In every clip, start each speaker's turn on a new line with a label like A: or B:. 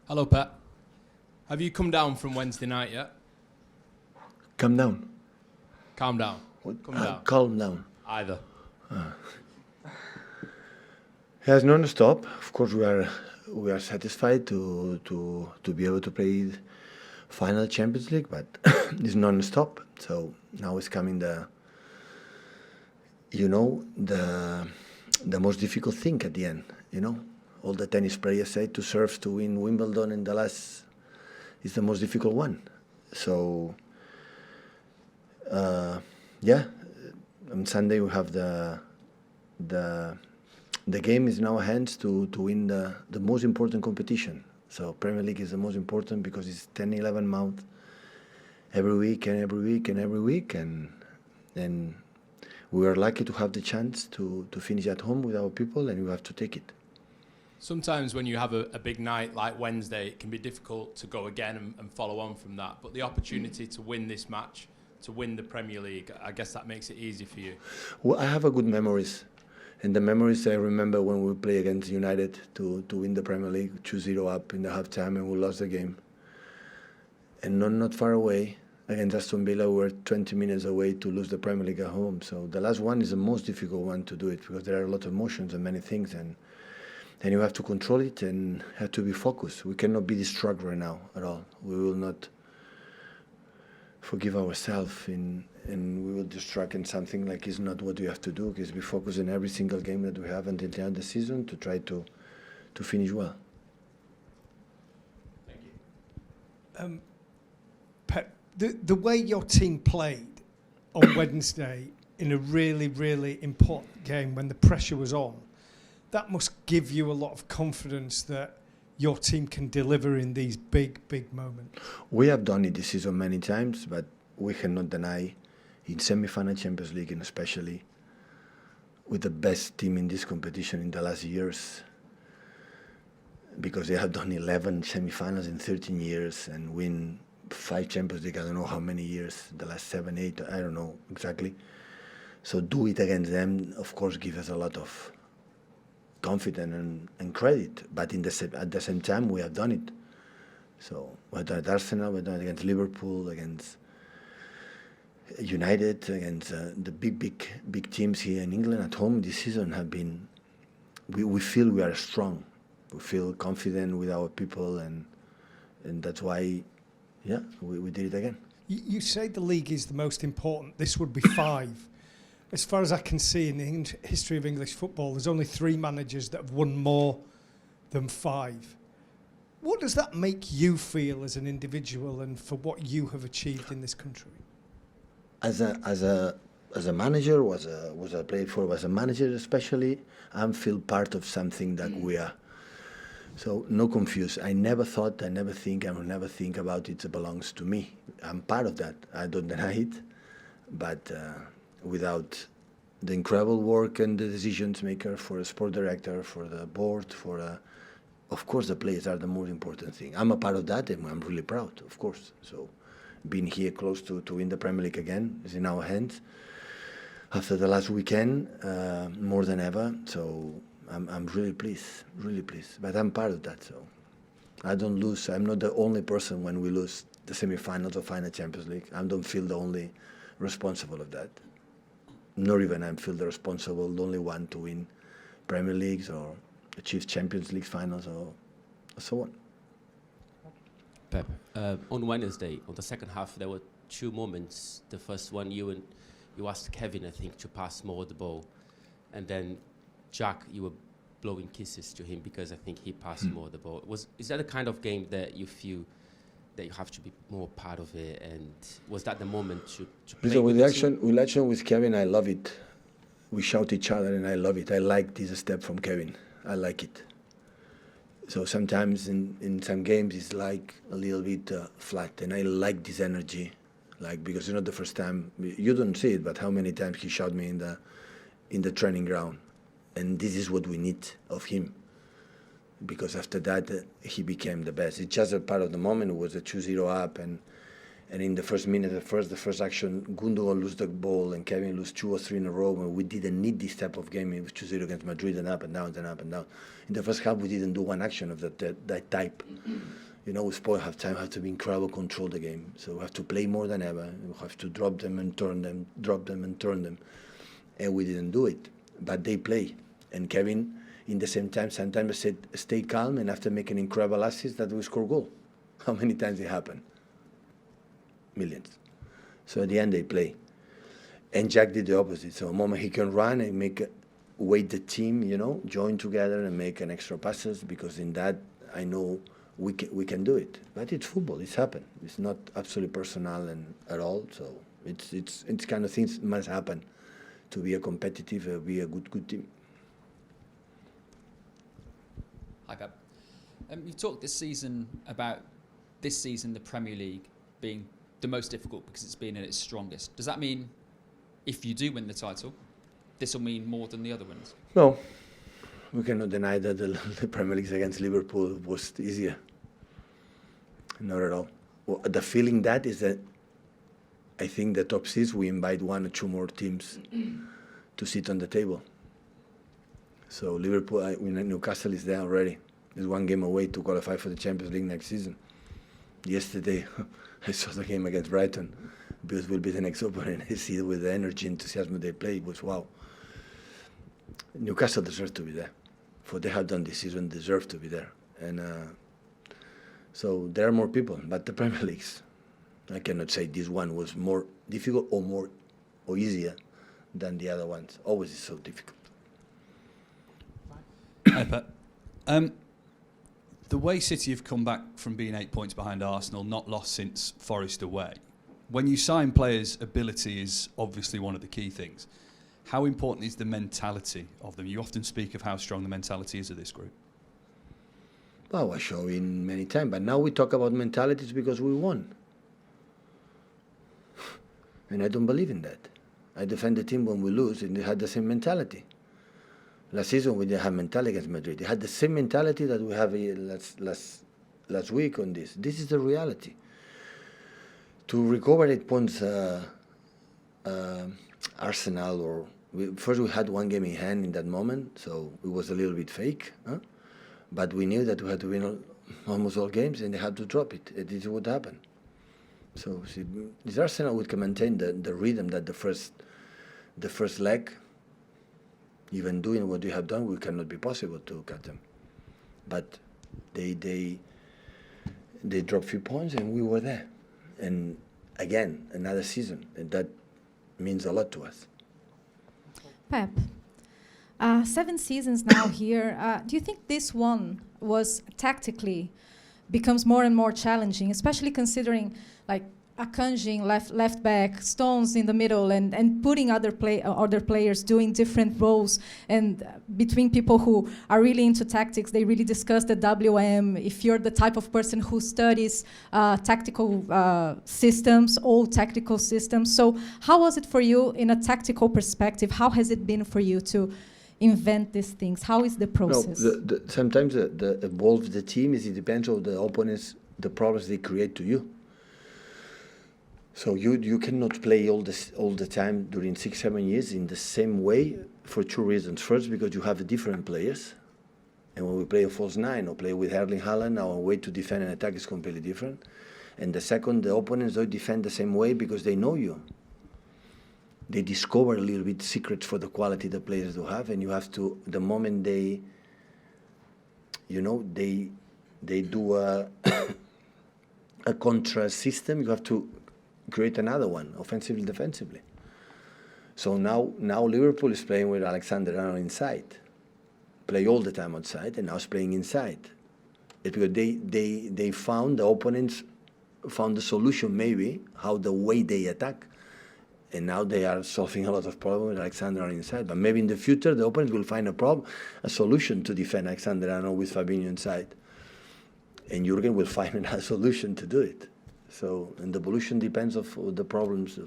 A: Hello, Pet. Have you come down from Wednesday night yet?
B: Come down.
A: Calm down.
B: What?
A: Come down.
B: Calm down.
A: Either.
B: Yes, non-stop. Of course, we are satisfied to be able to play final Champions League, but it's non-stop. So now it's coming the most difficult thing at the end. All the tennis players say to serve to win Wimbledon, and the last is the most difficult one. So on Sunday we have the game is in our hands to win the most important competition. So Premier League is the most important because it's 10-11 months every week, and we are lucky to have the chance to finish at home with our people, and we have to take it.
A: Sometimes when you have a big night like Wednesday, it can be difficult to go again and follow on from that. But the opportunity to win this match, to win the Premier League, I guess that makes it easy for you.
B: Well, I have a good memories. And the memories I remember when we play against United to win the Premier League, 2-0 up in the half-time, and we lost the game. And not far away, against Aston Villa, we were 20 minutes away to lose the Premier League at home. So the last one is the most difficult one to do it because there are a lot of emotions and many things, and you have to control it and have to be focused. We cannot be distracted right now at all. We will not forgive ourselves and we will distract in something like it's not what we have to do, because we focus on every single game that we have until the end of the season to try to finish well.
A: Thank you.
C: Pep, the way your team played on Wednesday in a really, really important game when the pressure was on, that must give you a lot of confidence that your team can deliver in these big, big moments.
B: We have done it this season many times, but we cannot deny in semi-final Champions League, and especially with the best team in this competition in the last years, because they have done 11 semi-finals in 13 years and win 5 Champions League, I don't know how many years, the last 7, 8, I don't know exactly. So do it against them, of course, gives us a lot of confidence and credit, but at the same time we have done it. So we've done it at Arsenal, we've done it against Liverpool, against United, against the big teams here in England at home this season have been. We feel we are strong. We feel confident with our people, and that's why, we did it again.
C: You say the league is the most important. This would be 5. As far as I can see in the history of English football, there's only 3 managers that have won more than 5. What does that make you feel as an individual and for what you have achieved in this country?
B: As a manager, was a player for as a manager especially, I feel part of something that we are. So no confuse. I never think, I will never think about it belongs to me. I'm part of that. I don't deny it, but. Without the incredible work and the decisions maker for a sport director, for the board, of course the players are the most important thing. I'm a part of that and I'm really proud, of course. So being here close to win the Premier League again is in our hands. After the last weekend, more than ever, so I'm really pleased. But I'm part of that, so I don't lose. I'm not the only person when we lose the semi-finals or final Champions League. I don't feel the only responsible of that. Nor even I feel the responsible, the only one to win Premier Leagues or achieve Champions League finals or so on.
D: Pep, on Wednesday, on the second half, there were 2 moments. The first one, you asked Kevin, I think, to pass more the ball. And then Jack, you were blowing kisses to him because I think he passed more the ball. Is that the kind of game that you feel that you have to be more part of it, and was that the moment to play?
B: So with action with Kevin, I love it. We shout each other and I love it. I like this step from Kevin. I like it. So sometimes in some games it's like a little bit flat, and I like this energy, because it's not the first time, you don't see it, but how many times he shot me in the training ground, and this is what we need of him. Because after that, he became the best. It's just a part of the moment. It was a 2-0 up, and in the first minute, the first action, Gundogan lose the ball, and Kevin lose 2 or 3 in a row. And we didn't need this type of game. It was 2-0 against Madrid, and up and down, and up and down. In the first half, we didn't do one action of that type. You know, Sport halftime have to be incredible, control the game. So we have to play more than ever. We have to drop them and turn them, drop them and turn them. And we didn't do it. But they play. And Kevin, in the same time, sometimes said, stay calm, and after making incredible assist, that we score goal. How many times it happened? Millions. So at the end, they play. And Jack did the opposite. So the moment he can run and weight the team, you know, join together and make an extra passes, because in that, I know we can do it. But it's football. It's happened. It's not absolutely personal and at all. So it's kind of things must happen to be a competitive, be a good team.
E: Hi, Pep. You've talked this season about the Premier League being the most difficult because it's been at its strongest. Does that mean if you do win the title, this will mean more than the other wins?
B: No. We cannot deny that the Premier League against Liverpool was easier. Not at all. Well, the feeling that is that I think the top six, we invite one or two more teams to sit on the table. So Liverpool, Newcastle is there already. There's one game away to qualify for the Champions League next season. Yesterday, I saw the game against Brighton because we'll be the next opponent. I see with the energy, enthusiasm they play, it was wow. Newcastle deserves to be there. For what they have done this season, deserve to be there. And so there are more people, but the Premier Leagues, I cannot say this one was more difficult or easier than the other ones. Always is so difficult.
F: Hi, Pep. The way City have come back from being 8 points behind Arsenal, not lost since Forest away, when you sign players, ability is obviously one of the key things. How important is the mentality of them? You often speak of how strong the mentality is of this group.
B: Well, I show in many times, but now we talk about mentalities because we won. And I don't believe in that. I defend the team when we lose, and they had the same mentality. Last season we didn't have mentality against Madrid. They had the same mentality that we have last week on this. This is the reality. To recover 8 points, Arsenal, first we had one game in hand in that moment, so it was a little bit fake. Huh? But we knew that we had to win almost all games, and they had to drop it. This is what happened. So see, this Arsenal we can maintain the rhythm that the first leg. Even doing what we have done, we cannot be possible to cut them. But they dropped few points, and we were there. And again, another season, and that means a lot to us.
G: Pep, 7 seasons now here. Do you think this one was tactically becomes more and more challenging, especially considering like Akanji in left back, Stones in the middle, and putting other players doing different roles, and between people who are really into tactics, they really discuss the WM. If you're the type of person who studies tactical systems, old tactical systems, so how was it for you in a tactical perspective? How has it been for you to invent these things? How is the process?
B: No, sometimes the evolve the team is it depends on the opponents, the problems they create to you. So you cannot play all the time during 6-7 years in the same way for two reasons. First, because you have different players, and when we play a false nine or play with Erling Haaland, our way to defend and attack is completely different. And the second, the opponents don't defend the same way because they know you. They discover a little bit secrets for the quality the players do have, and you have to, the moment they do a contra system, you have to create another one, offensively, defensively. So now Liverpool is playing with Alexander-Arnold inside. Play all the time outside, and now it's playing inside. It's because they found, the opponents found the solution maybe, how the way they attack. And now they are solving a lot of problems with Alexander-Arnold inside. But maybe in the future, the opponents will find a solution to defend Alexander-Arnold with Fabinho inside. And Jurgen will find a solution to do it. So, and the evolution depends of the problems.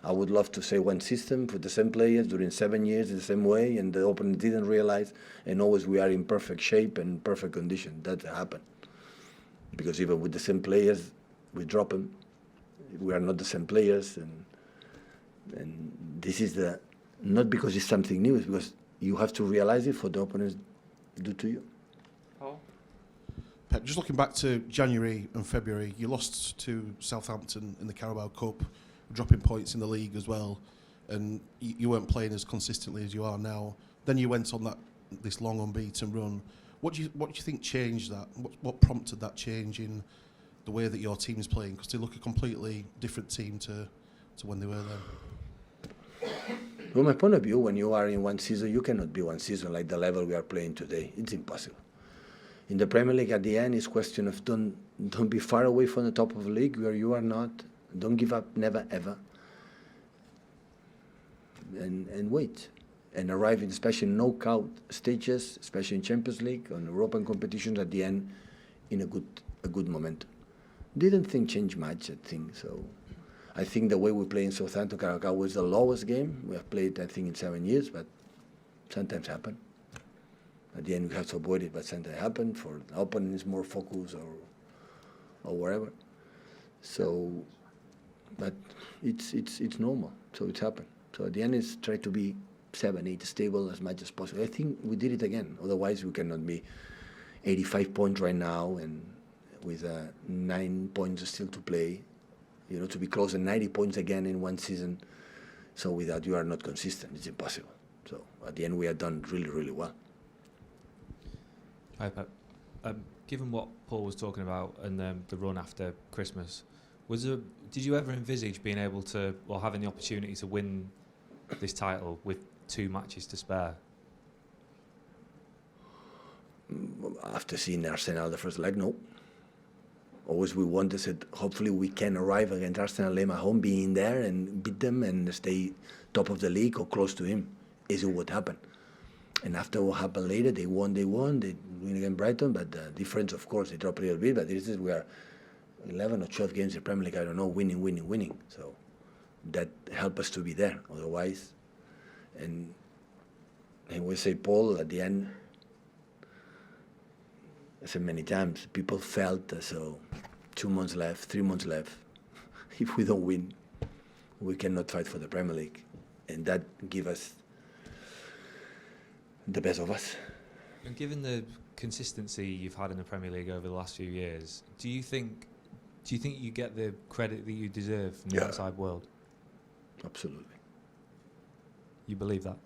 B: I would love to say one system for the same players during 7 years in the same way, and the opponent didn't realize, and always we are in perfect shape and perfect condition. That happened. Because even with the same players, we drop them. We are not the same players, and this is not because it's something new, it's because you have to realize it for the opponents do to you.
H: Pep, just looking back to January and February, you lost to Southampton in the Carabao Cup, dropping points in the league as well, and you weren't playing as consistently as you are now. Then you went on this long unbeaten run. What do you think changed that? What prompted that change in the way that your team is playing? Because they look a completely different team to when they were then.
B: From my point of view, when you are in one season, you cannot be one season like the level we are playing today. It's impossible. In the Premier League, at the end, it's question of don't be far away from the top of the league where you are not. Don't give up, never ever. And wait. And arrive in especially knockout stages, especially in Champions League, on European competitions at the end, in a good momentum. Didn't think change much, I think. So I think the way we play in Southampton Caracas was the lowest game we have played, I think, in 7 years, but sometimes happen. At the end, we have to avoid it, but sometimes happen. For the opponent is more focused or whatever. So, but it's normal. So it's happened. So at the end, it's try to be 7, 8 stable as much as possible. I think we did it again. Otherwise, we cannot be 85 points right now and with 9 points still to play. You know, to be close to 90 points again in one season. So without you are not consistent, it's impossible. So at the end, we have done really, really well.
I: Hi, Pep. Given what Paul was talking about and the run after Christmas, did you ever envisage being able to, or having the opportunity to win this title with 2 matches to spare?
B: After seeing Arsenal the first leg, no. Always we wanted, said, hopefully we can arrive against Arsenal at home, being there and beat them and stay top of the league or close to him. Is what happened. And after what happened later, they won, they win against Brighton, but the difference, of course, they dropped a little bit, but this is we are 11 or 12 games in Premier League, I don't know, winning. So that helped us to be there, otherwise. And we say, Paul, at the end, I said many times, people felt so 2 months left, 3 months left. If we don't win, we cannot fight for the Premier League. And that gives us the best of us.
I: And given the consistency you've had in the Premier League over the last few years, do you think you get the credit that you deserve from the outside world?
B: Absolutely.
I: You believe that?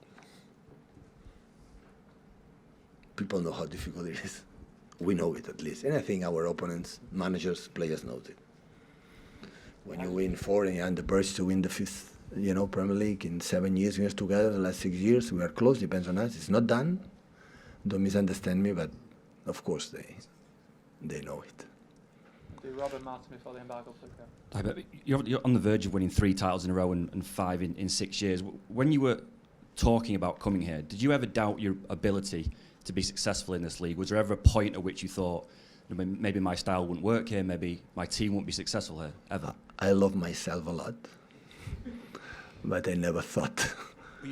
B: People know how difficult it is. We know it at least. And I think our opponents, managers, players know it. When you win 4 and you're on the verge to win the 5th, Premier League in 7 years, we are together, the last 6 years, we are close, depends on us. It's not done. Don't misunderstand me, but of course they know it.
J: Do Robert Martin before the embargo, please.
K: Hi, but you're on the verge of winning 3 titles in a row and 5 in 6 years. When you were talking about coming here, did you ever doubt your ability to be successful in this league? Was there ever a point at which you thought, maybe my style wouldn't work here, maybe my team won't be successful here, ever?
B: I love myself a lot, but I never thought.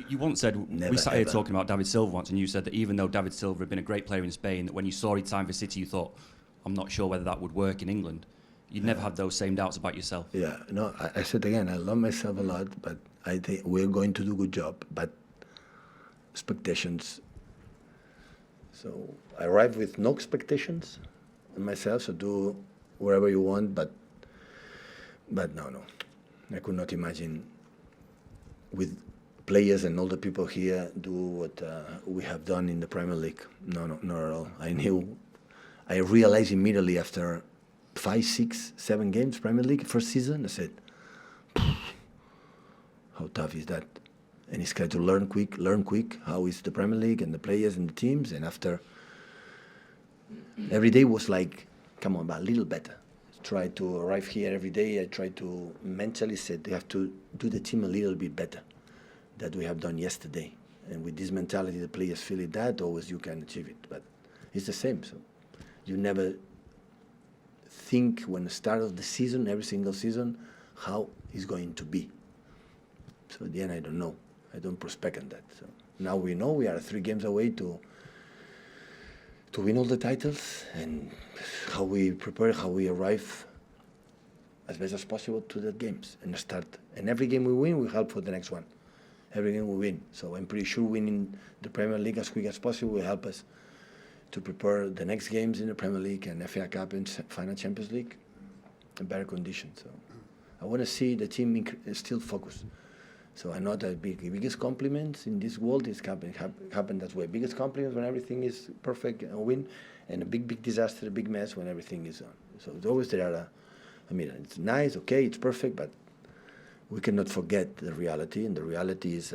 K: You once said, we sat here talking about David Silva once, and you said that even though David Silva had been a great player in Spain, that when you saw he signed for City, you thought, I'm not sure whether that would work in England. You'd never had those same doubts about yourself.
B: Yeah, no, I said again, I love myself a lot, but I think we're going to do a good job. But expectations. So I arrived with no expectations on myself, so do wherever you want, but no. I could not imagine with players and all the people here do what we have done in the Premier League. No, not at all. I realized immediately after 5, 6, 7 games Premier League first season, I said, how tough is that? And it's got to learn quick how is the Premier League and the players and the teams. And after every day was like, come on, but a little better. Try to arrive here every day. I try to mentally say you have to do the team a little bit better that we have done yesterday. And with this mentality, the players feel it that always you can achieve it. But it's the same. So you never think when the start of the season, every single season, how it's going to be. So at the end, I don't know. I don't prospect on that. So now we know we are 3 games away to win all the titles, and how we prepare, how we arrive as best as possible to the games and start. And every game we win, we help for the next one. Every game we win. So I'm pretty sure winning the Premier League as quick as possible will help us to prepare the next games in the Premier League and FA Cup and final Champions League in better conditions. So I want to see the team still focused. So I know that biggest compliments in this world is happen that way. Biggest compliments when everything is perfect and win, and a big disaster, a big mess when everything is on. So it's always there are. It's nice, okay, it's perfect, but we cannot forget the reality, and the reality is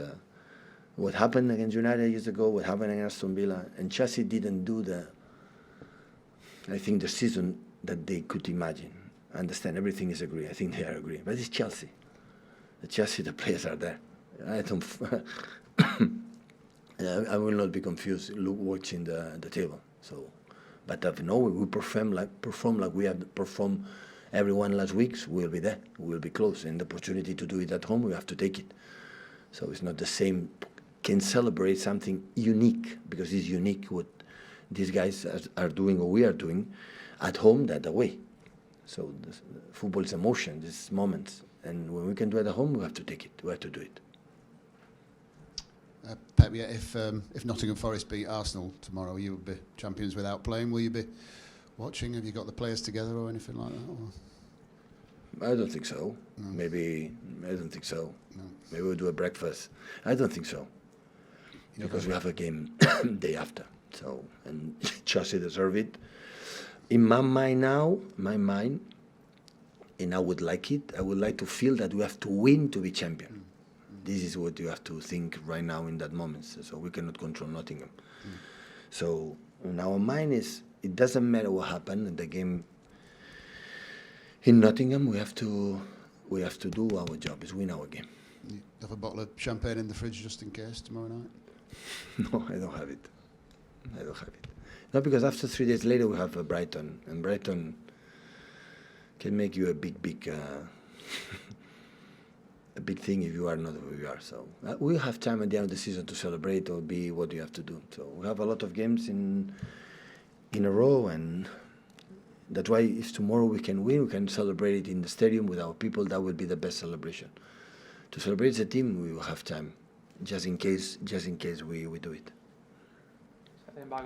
B: what happened against United years ago, what happened against Aston Villa, and Chelsea didn't do the season that they could imagine. I understand everything is agree. I think they are agree, but it's Chelsea. The players are there. I don't. I will not be confused watching the table. So, but if no, we perform like we have performed everyone last week. We'll be there. We'll be close, and the opportunity to do it at home, we have to take it. So it's not the same. Can celebrate something unique because it's unique what these guys are doing or we are doing at home that away. So football is emotion, these moments. And when we can do it at home, we have to take it. We have to do it.
L: Pep, yeah, if Nottingham Forest beat Arsenal tomorrow, you would be champions without playing. Will you be watching? Have you got the players together or anything like that? Or?
B: I don't think so.
L: No.
B: Maybe I don't think so.
L: No.
B: Maybe we'll do a breakfast. I don't think so. Because we have a game day after. So and Chelsea deserve it. In my mind now, and I would like it. I would like to feel that we have to win to be champion. This is what you have to think right now in that moment. So we cannot control Nottingham. So in our mind is it doesn't matter what happened in the game in Nottingham. We have to do our job. Is win our game.
L: You have a bottle of champagne in the fridge just in case tomorrow night?
B: No, I don't have it. Not because after 3 days later we have Brighton, and Brighton can make you a big a big thing if you are not who you are. So we'll have time at the end of the season to celebrate or be what you have to do. So we have a lot of games in a row, and that's why if tomorrow we can win, we can celebrate it in the stadium with our people. That will be the best celebration. To celebrate the team, we will have time, just in case we do it.